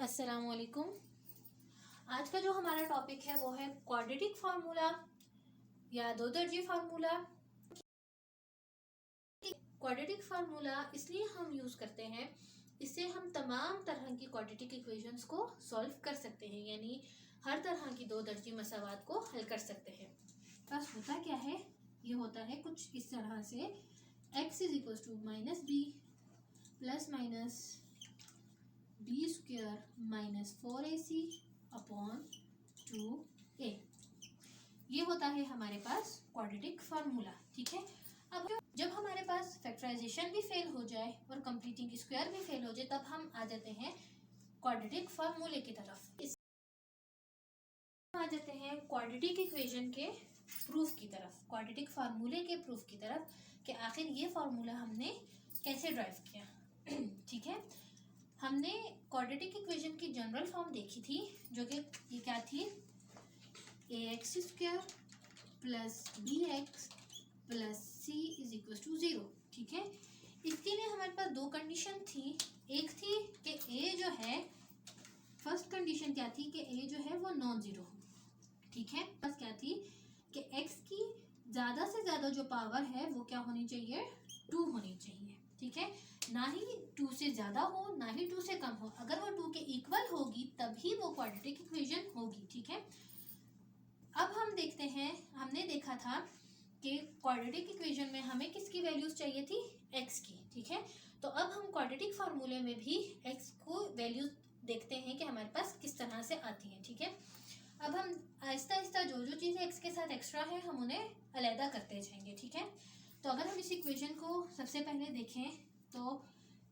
अस्सलामुअलैकुम। आज का जो हमारा टॉपिक है वो है क्वाड्रेटिक फार्मूला या दो दर्जे फार्मूला। क्वाड्रेटिक फार्मूला इसलिए हम यूज करते हैं, इससे हम तमाम तरह की क्वाड्रेटिक इक्वेशंस को सॉल्व कर सकते हैं, यानी हर तरह की दो दर्जे मसावात को हल कर सकते हैं। बस होता क्या है, ये होता है कुछ इस तरह से, x is equal to minus B plus minus B square minus 4ac upon 2a। ये होता है हमारे पास क्वाड्रेटिक फार्मूला। ठीक है, अब जब हमारे पास फैक्टराइजेशन भी फेल हो जाए और कंप्लीटिंग स्क्वायर भी फेल हो जाए, तब हम आ जाते हैं क्वाड्रेटिक फार्मूले की तरफ। इस आ जाते हैं क्वाड्रेटिक इक्वेशन के प्रूफ की तरफ, क्वाड्रेटिक फार्मूले के प्रूफ की तरफ कि आखिर ये फार्मूला हमने कैसे ड्राइव किया। ठीक है, हमने क्वाड्रेटिक इक्वेशन की जनरल फॉर्म देखी थी, जो कि ये क्या थी, ax square plus bx plus c is equal to 0। ठीक है, इसके लिए हमारे पास दो कंडीशन थी। एक थी कि a जो है, फर्स्ट कंडीशन क्या थी कि a जो है वो नॉन जीरो हो। ठीक है, बस क्या थी कि x की ज्यादा से ज्यादा जो पावर है वो क्या होनी चाहिए, 2 होनी चाहिए। ठीक है, ना ही 2 से ज्यादा हो ना ही 2 से कम हो, अगर वो 2 के इक्वल होगी तभी वो क्वाड्रेटिक इक्वेशन होगी। ठीक है, अब हम देखते हैं, हमने देखा था कि क्वाड्रेटिक इक्वेशन में हमें किसकी वैल्यूज चाहिए थी, x की। ठीक है, तो अब हम क्वाड्रेटिक फार्मूले में भी x को वैल्यूज देखते हैं कि हमारे पास किस तरह से आती हैं। ठीक है, अब हम आहिस्ता आहिस्ता जो जो चीज़ें x के साथ एक्स्ट्रा है हम उन्हें अलहदा करते जाएंगे। ठीक है, तो अगर हम इस इक्वेशन को सबसे पहले देखें तो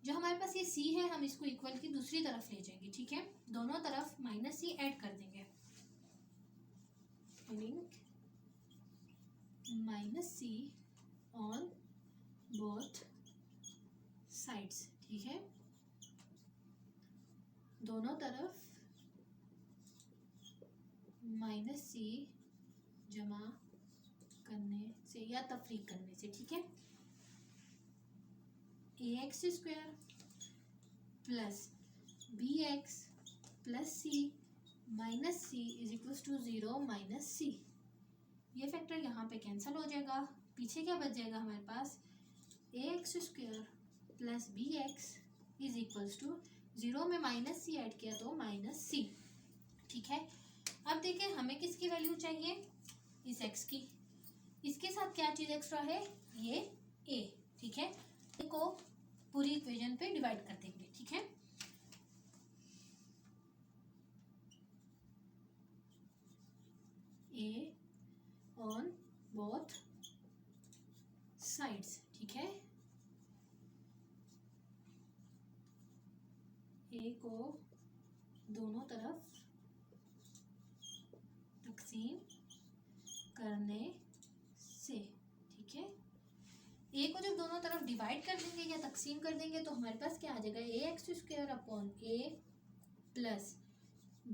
जो हमारे पास ये c है, हम इसको इक्वल की दूसरी तरफ ले जाएंगे। ठीक है, दोनों तरफ माइनस c ऐड कर देंगे, minus c on both sides. ठीक है, दोनों तरफ माइनस c जमा करने से या तफरीक करने से। ठीक है, ax square plus bx plus c minus c is equal to 0 minus c। ये फैक्टर यहाँ पे कैंसिल हो जाएगा, पीछे क्या बच जाएगा हमारे पास, ax square plus bx is equal to 0 में माइनस c ऐड किया तो माइनस c। ठीक है, अब देखिए हमें किसकी वैल्यू चाहिए, इस x की। इसके साथ क्या चीज एक्स्ट्रा है, ये a। ठीक है, a को पूरी इक्वेशन पे डिवाइड कर देंगे। ठीक है, a ऑन बोथ साइड्स। ठीक है, a को दोनों तरफ तकसीम करने से। ठीक है, a को जब दोनों तरफ डिवाइड कर देंगे या तकसीम कर देंगे तो हमारे पास क्या आ जाएगा, ax square upon a plus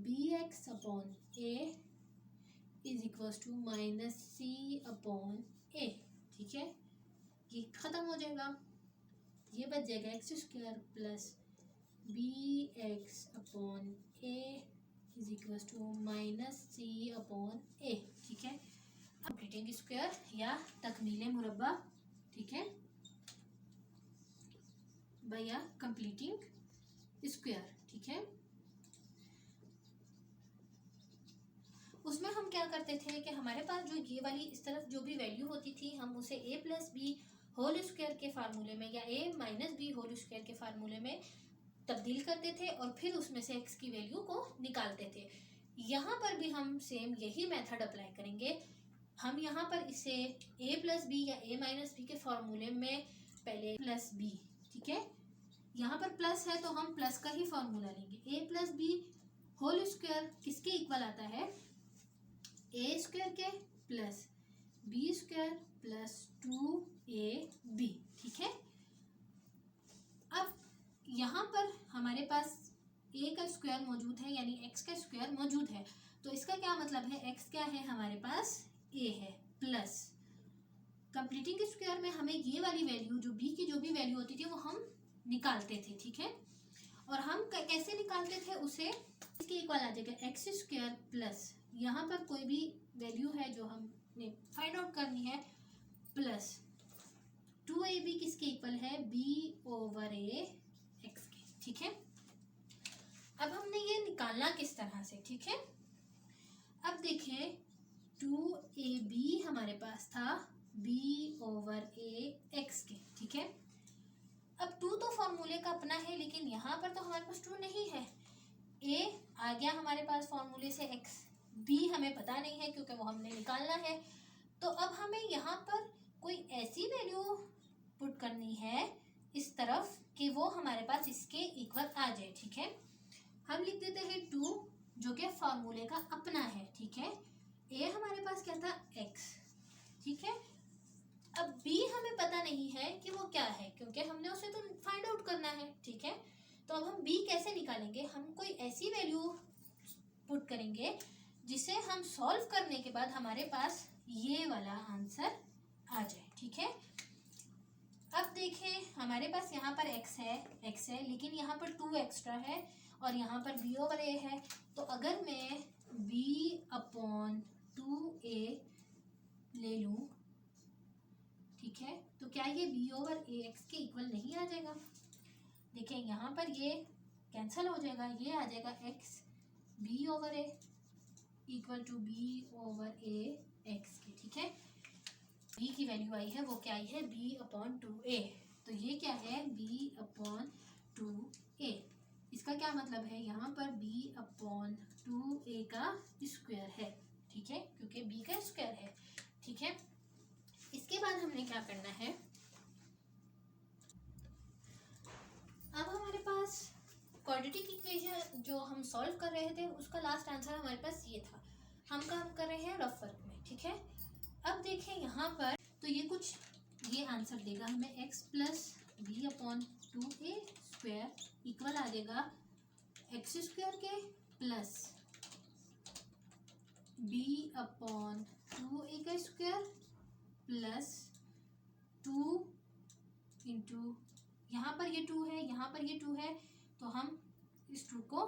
bx upon a is equal to minus c upon a। ठीक है, ये खत्म हो जाएगा, ये बच जाएगा x square plus bx upon a is equal to minus c upon a। ठीक है, कंप्लीटिंग स्क्वायर या तकमीले मुरब्बा। ठीक है, भैया कंप्लीटिंग स्क्वायर। ठीक है, उसमें हम क्या करते थे कि हमारे पास जो ये वाली इस तरफ जो भी वैल्यू होती थी, हम उसे a plus B whole square के फार्मूले में या a minus B whole square के फार्मूले में तब्दील करते थे और फिर उसमें से x की वैल्यू को निकालते थे। यहाँ पर भी हम सेम यही मेथड अप्लाई करेंगे। हम यहाँ पर इसे a प्लस बी या a माइनस बी के फार्मूले में पहले प्लस बी। ठीक है, यहाँ पर प्लस है तो हम प्लस का ही फार्मूला लेंगे। a plus B whole square किसके इक्वल आता है, a स्क्वायर के plus b square plus 2ab। ठीक है, अब यहाँ पर हमारे पास a का स्क्वायर मौजूद है, यानी x का स्क्वायर मौजूद है, तो इसका क्या मतलब है, x क्या है हमारे पास, a है, प्लस कंप्लीटिंग स्क्वायर में हमें ये वाली वैल्यू जो b की जो भी वैल्यू होती थी वो हम निकालते थे। ठीक है, और हम कैसे निकालते थे उसे, इसके इक्वल आ जाएगा एक्स स्क्वायर प्लस, यहाँ पर कोई भी वैल्यू है जो हमने फाइंड आउट करनी है, प्लस 2ab किसके इक्वल है, b/a x के। ठीक है, अब हमने ये निकालना किस तरह से, ठीक है। अब देखें 2ab हमारे पास था b/a x के। ठीक है, अब 2 तो फॉर्मूले का अपना है, लेकिन यहाँ पर तो हमारे पास 2 नहीं है। a आ गया हमारे पास फॉर्मूले से x, b हमें पता नहीं है क्योंकि वो हमने निकालना है। तो अब हमें यहाँ पर कोई ऐसी वैल्यू पुट करनी है इस तरफ कि वो हमारे पास इसके इक्वल आ जाए। ठीक है, हम लिख देते हैं 2 जो कि फॉर्मूले का अपना है। ठीक है, a हमारे पास क्या था, x। ठीक है, अब b हमें पता नहीं है कि वो क्या है क्योंकि हमने उसे तो फाइंड आउट करना है। ठीक है, तो अब हम b कैसे निकालेंगे, हम कोई ऐसी वैल्यू पुट करेंगे जिसे हम सॉल्व करने के बाद हमारे पास ये वाला आंसर आ जाए। ठीक है, अब देखें हमारे पास यहाँ पर x है लेकिन यहाँ पर 2 एक्स्ट्रा है और यहाँ पर b/a है। तो अगर मैं b/2a ले लूँ, ठीक है, तो क्या ये b/ax के इक्वल नहीं आ जाएगा। देखें यहाँ पर ये कैंसिल हो जाएगा, ये आ जाएगा x b/a equal to b/ax के। ठीक है, b की वैल्यू आई है, वो क्या आई है, b/2a। तो ये क्या है, b/2a। इसका क्या मतलब है, यहाँ पर b/2a का स्क्वायर है। ठीक है, क्योंकि b का स्क्वायर है। ठीक है, इसके बाद हमने क्या करना है, अब हमारे पास क्वाड्रेटिक इक्वेशन जो हम सॉल्व कर रहे थे उसका लास्ट आंसर हमारे पास ये था। हम काम कर रहे हैं रफ वर्क में। ठीक है, अब देखें यहाँ पर तो ये कुछ ये आंसर देगा हमें x plus b/2a square equal आ जाएगा x स्क्वायर के प्लस b/2a का स्क्वायर प्लस 2 इंटू यहाँ पर ये 2 है, यहाँ पर ये 2 है, तो हम इस 2 को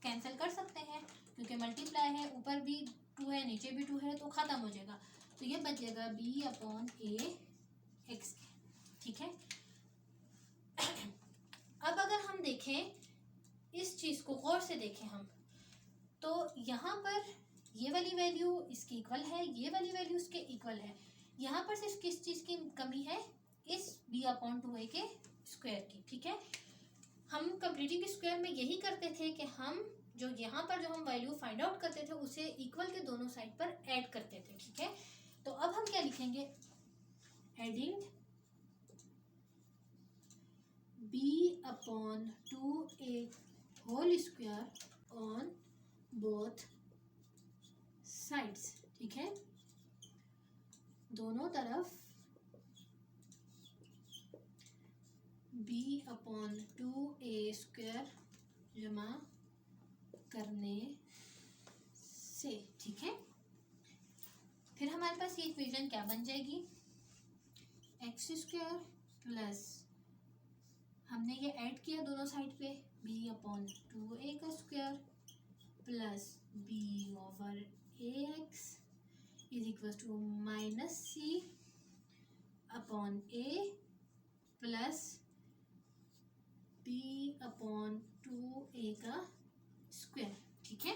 कैंसिल कर सकते हैं क्योंकि मल्टीप्लाई है, ऊपर भी 2 है नीचे भी 2 है, तो ख़त्म हो जाएगा। तो ये बच जाएगा b/a x। ठीक है, अब अगर हम देखें इस चीज़ को गौर से देखें हम, तो यहाँ पर ये वाली वैल्यू इसकी इक्वल है, ये वाली वैल्यू इसके इक्वल है। यहाँ पर सिर्फ किस चीज़ की कमी है, इस b/2a के स्क्वायर की। ठीक है, हम कंप्लीटिंग स्क्वायर में यही करते थे कि हम जो यहाँ पर जो हम वैल्यू फाइंड आउट करते थे उसे इक्वल के दोनों साइड पर ऐड करते थे। ठीक है, तो अब हम क्या लिखेंगे, adding b/2a whole square on both sides. ठीक है, दोनों तरफ b/2a स्क्वायर जमा करने से। ठीक है, फिर हमारे पास ये इक्वेशन क्या बन जाएगी, एक्स स्क्वायर प्लस हमने ये ऐड किया दोनों साइड पे b/2a का square plus b/ax is equal to minus c/a plus b/2a का स्क्वायर। ठीक है,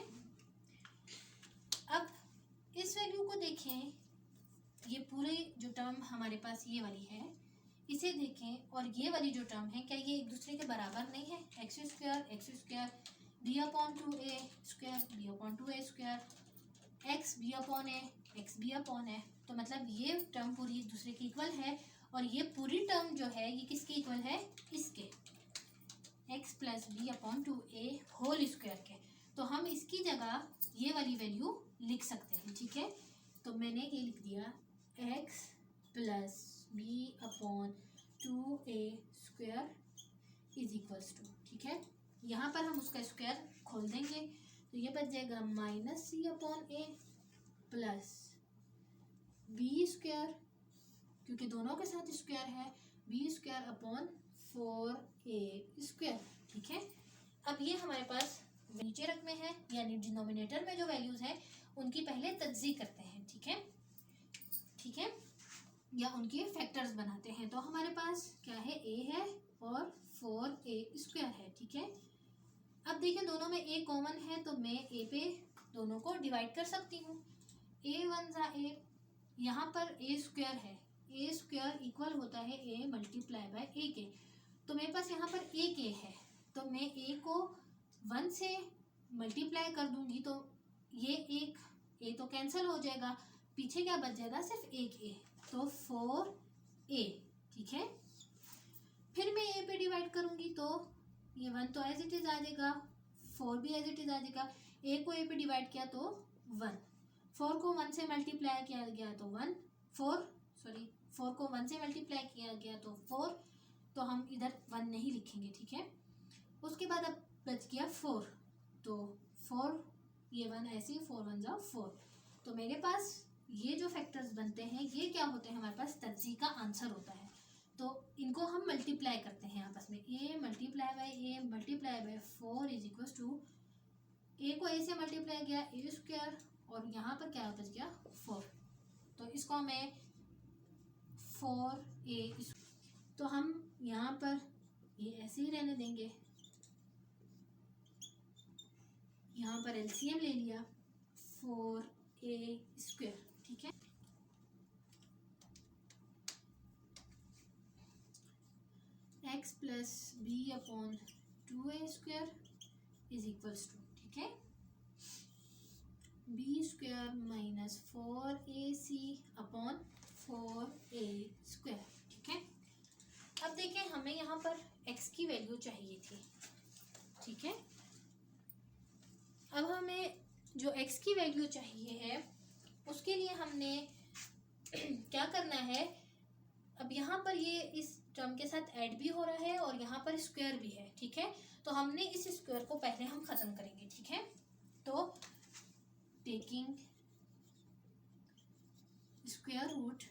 अब इस वैल्यू को देखें, ये पूरे जो टर्म हमारे पास ये वाली है इसे देखें और ये वाली जो टर्म है क्या ये एक दूसरे के बराबर नहीं है, x square b/2a square b/2a square x b/a, तो मतलब ये टर्म पूरी एक दूसरे की इक्वल है और ये पूरी टर्म जो है ये किसके इक्वल है, इसके x plus b/2a whole square के। तो हम इसकी जगह ये वाली वैल्यू लिख सकते हैं। ठीक है, तो मैंने ये लिख दिया x plus b/2a square is equals to. ठीक है, यहाँ पर हम उसका स्क्वायर खोल देंगे तो ये बच जाएगा minus c/a plus b square, क्योंकि दोनों के साथ स्क्वायर है, b² अपॉन 4a स्क्वायर। ठीक है। अब ये हमारे पास नीचे रक में है, यानी डिनोमिनेटर में जो वैल्यूज है उनकी पहले तज्जी करते हैं, ठीक है, ठीक है, या उनके फैक्टर्स बनाते हैं। तो हमारे पास क्या है, ए है और 4a² है, ठीक है। अब देखिए दोनों में a कॉमन है तो मैं a पे दोनों को डिवाइड कर सकती हूँ। a1 ज़ा a, यहाँ पर a² है, a² इक्वल होता है a मल्टीप्लाई बाय a के। तो मेरे पास यहाँ पर एक a है तो मैं a को 1 से मल्टीप्लाई कर दूंगी तो ये एक a तो कैंसिल हो जाएगा, पीछे क्या बच जाएगा, सिर्फ एक a, तो 4a, ठीक है। फिर मैं a पे डिवाइड करूंगी तो ये 1 तो एज इट इज आ जाएगा, 4 भी एज इट इज आ जाएगा। a को a पे डिवाइड किया तो 1, 4 को 1 से मल्टीप्लाई किया गया तो 4 को 1 से मल्टीप्लाई किया गया तो 4, तो हम इधर 1 नहीं लिखेंगे, ठीक है। उसके बाद अब बच गया 4, तो 4 ये 1 ऐसे ही 4 1 जा 4। तो मेरे पास ये जो फैक्टर्स बनते हैं ये क्या होते हैं, हमारे पास तज्जी का आंसर होता है। तो इनको हम मल्टीप्लाई करते हैं आपस में, a multiply by 4 is equal to a को a से मल्टीप्लाई किया a² और यहाँ पर क्या बच गया 4, तो इसको मैं 4a, तो हम यहाँ पर ये ऐसे ही रहने देंगे, यहाँ पर एलसीएम ले लिया 4a², ठीक है। x plus b upon 2a² is equals to, ठीक है, b² minus 4ac upon 4a², ठीक है। अब देखिए हमें यहाँ पर x की वैल्यू चाहिए थी, ठीक है। अब हमें जो x की वैल्यू चाहिए है उसके लिए हमने क्या करना है, अब यहाँ पर ये इस टर्म के साथ ऐड भी हो रहा है और यहाँ पर स्क्वायर भी है, ठीक है। तो हमने इस स्क्वायर को पहले हम खत्म करेंगे, ठीक है। तो taking square root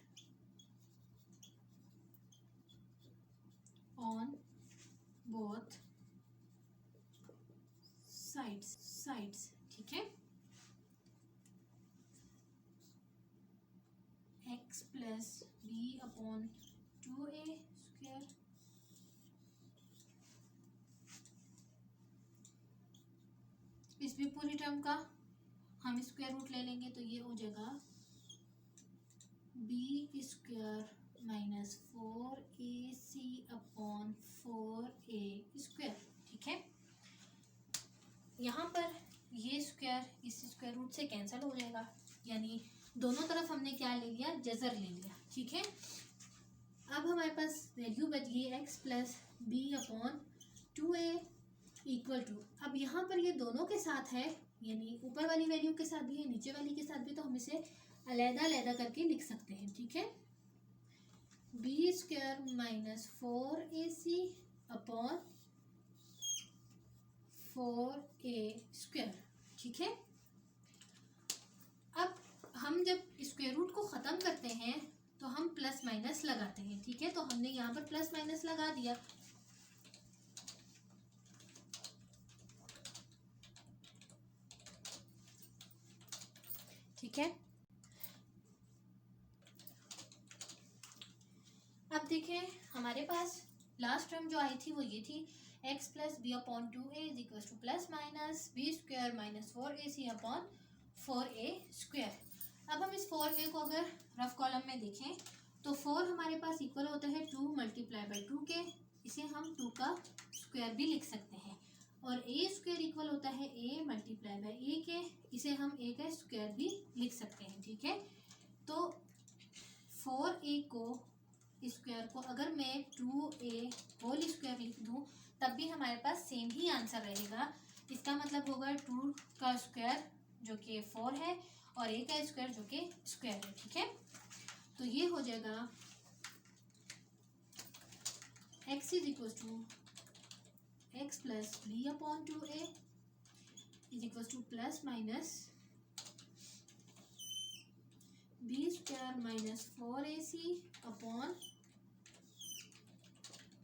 on both sides, ठीक है, x plus b upon 2a², इस भी पूरी टर्म का हम स्क्वायर रूट ले लेंगे तो ये हो जाएगा b² minus 4ac upon 4a², ठीक है। यहाँ पर ये स्क्वायर इस स्क्वायर रूट से कैंसिल हो जाएगा, यानी दोनों तरफ हमने क्या ले लिया, जजर ले लिया, ठीक है। अब हमारे पास वैल्यू बच गई x plus b upon 2a equal to, अब यहाँ पर ये दोनों के साथ है, यानी ऊपर वाली वैल्यू के साथ भी है नीचे वाली के साथ भी, तो हम इसे अलग-अलग करके लिख सकते हैं, ठीक है। b² minus 4ac upon 4a², ठीक है। अब हम जब स्क्वायर रूट को ख़त्म करते हैं तो हम प्लस माइनस लगाते हैं, ठीक है। तो हमने यहाँ पर प्लस माइनस लगा दिया, ठीक है। अब देखिए हमारे पास लास्ट टर्म जो आई थी वो ये थी, x plus B upon 2a is equal to plus minus b² minus 4ac upon 4a²। अब हम इस 4a को अगर रफ कॉलम में देखें तो 4 हमारे पास इक्वल होता है 2 मल्टीप्लाई बाई 2 के, इसे हम 2 का स्क्वायर भी लिख सकते हैं, और a² इक्वल होता है a मल्टीप्लाई बाई a के, इसे हम a का स्क्वायर भी लिख सकते हैं, ठीक है। तो 4a को स्क्वायर को अगर मैं 2a होल स्क्वायर लिख दूं तब भी हमारे पास सेम ही आंसर रहेगा। इसका मतलब होगा 2 का स्क्वायर जो कि 4 है और a का स्क्वायर जो कि स्क्वायर है, ठीक है। तो ये हो जाएगा x is equal to x plus B upon 2a is equal to plus minus b² minus 4ac upon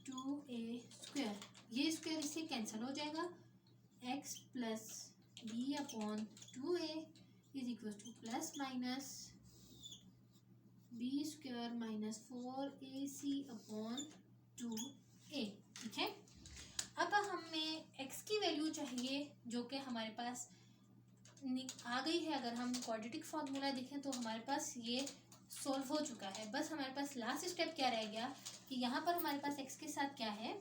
2a²। ये स्क्वायर से कैंसिल हो जाएगा। x plus B upon 2a is equal to plus minus B square minus 4ac upon 2a। ठीक है, अब हमें x की value चाहिए जो कि हमारे पास आ गई है। अगर हम क्वाड्रेटिक फार्मूला देखें तो हमारे पास ये सॉल्व हो चुका है। बस हमारे पास लास्ट स्टेप क्या रह गया कि यहाँ पर हमारे पास x के साथ क्या है,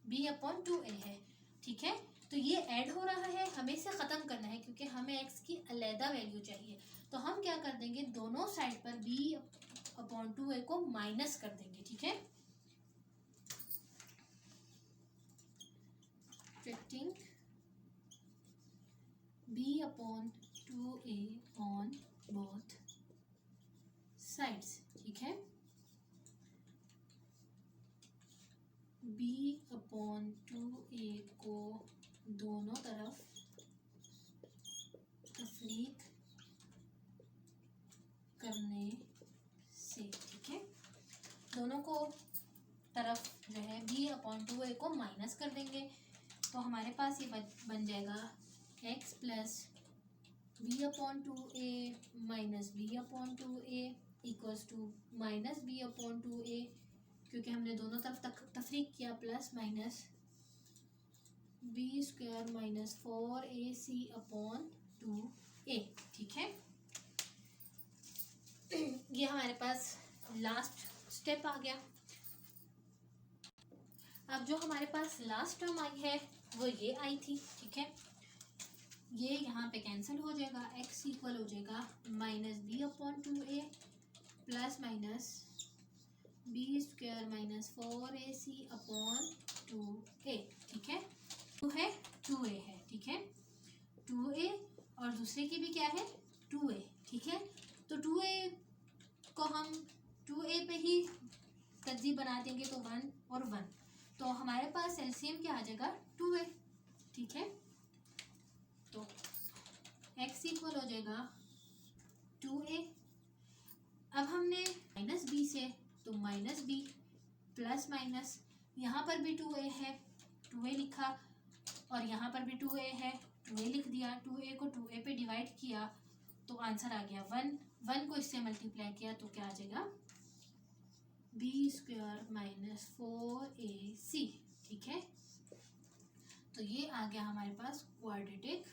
b अपॉन 2a है। ठीक है, तो ये ऐड हो रहा है, हमें इसे ख़त्म करना है क्योंकि हमें x की अलहदा वैल्यू चाहिए। तो हम क्या कर देंगे, दोनों साइड पर b अपॉन 2a को माइनस कर देंगे। ठीक है, subtracting b upon 2a on both sides. ठीक है, b अपॉन 2a को दोनों तरफ तफरीक करने से, ठीक है, दोनों को तरफ जो है b अपॉन 2a को माइनस कर देंगे। तो हमारे पास ये बन जाएगा x plus B upon 2a minus B upon 2a equals to minus B upon 2a, क्योंकि हमने दोनों तरफ तफरीक किया, plus minus B square minus 4ac upon 2a। ठीक है, ये हमारे पास लास्ट स्टेप आ गया। अब जो हमारे पास लास्ट टर्म आई है वो ये आई थी। ठीक है, ये यहाँ पे कैंसिल हो जाएगा, x इक्वल हो जाएगा minus B upon 2a plus minus B square minus 4ac upon 2a। ठीक है, 2 है 2a है। ठीक है, 2a और दूसरे की भी क्या है 2a। ठीक है, तो 2a को हम 2a पे ही तर्जीह बना देंगे तो 1 और 1, तो हमारे पास एलसीएम क्या आ जाएगा 2a। ठीक है, तो x इक्वल हो जाएगा 2a। अब हमने माइनस b से तो माइनस b प्लस माइनस, यहाँ पर भी 2a है 2a लिखा, और यहाँ पर भी 2a है 2a लिख दिया। 2a को 2a पे डिवाइड किया तो आंसर आ गया 1। 1 को इससे मल्टीप्लाई किया तो क्या आ जाएगा b स्क्वायर माइनस 4ac। ठीक है, तो ये आ गया हमारे पास क्वाड्रेटिक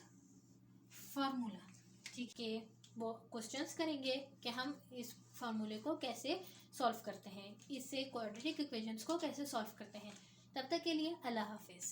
फार्मूला। ठीक है, वो क्वेश्चंस करेंगे कि हम इस फार्मूले को कैसे सॉल्व करते हैं, इससे क्वाड्रेटिक इक्वेशंस को कैसे सॉल्व करते हैं। तब तक के लिए अल्लाह हाफिज़।